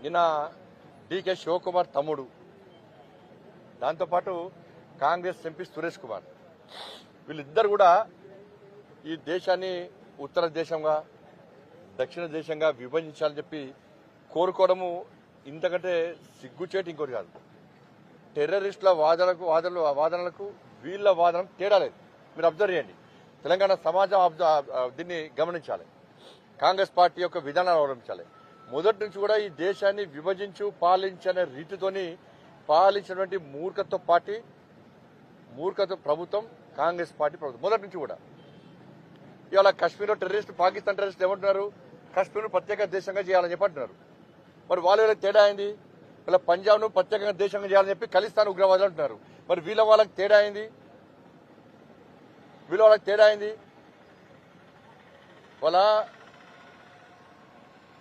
నిన్న డీకే శివకుమార్ తమ్ముడు, దాంతోపాటు కాంగ్రెస్ ఎంపీ సురేష్ కుమార్, వీళ్ళిద్దరు కూడా ఈ దేశాన్ని ఉత్తర దేశంగా దక్షిణ దేశంగా విభజించాలని చెప్పి కోరుకోవడము ఇంతకంటే సిగ్గుచేటు ఇంకోటి కాదు. టెర్రరిస్టుల వాదనలకు వీళ్ళ వాదన తేడా లేదు. మీరు అబ్జర్వ్ చేయండి. తెలంగాణ సమాజం దీన్ని గమనించాలి. కాంగ్రెస్ పార్టీ యొక్క విధానాలు అవలంబించాలి. మొదటి నుంచి కూడా ఈ దేశాన్ని విభజించు పాలించనే రీతితోని పాలించినటువంటి మూర్ఖత్వ ప్రభుత్వం కాంగ్రెస్ పార్టీ ప్రభుత్వం మొదటి నుంచి కూడా. ఇవాళ కశ్మీర్లో టెర్రరిస్టు, పాకిస్తాన్ టెర్రరిస్టులు ఏమంటున్నారు? కశ్మీర్ను ప్రత్యేక దేశంగా చేయాలని చెప్పి అంటున్నారు. మరి వాళ్ళకి తేడా అయింది. ఇలా పంజాబ్ను ప్రత్యేకంగా దేశంగా చేయాలని చెప్పి ఖలిస్తాన్ ఉగ్రవాదులు అంటున్నారు. మరి వాళ్ళకి తేడా అయింది. వాళ్ళ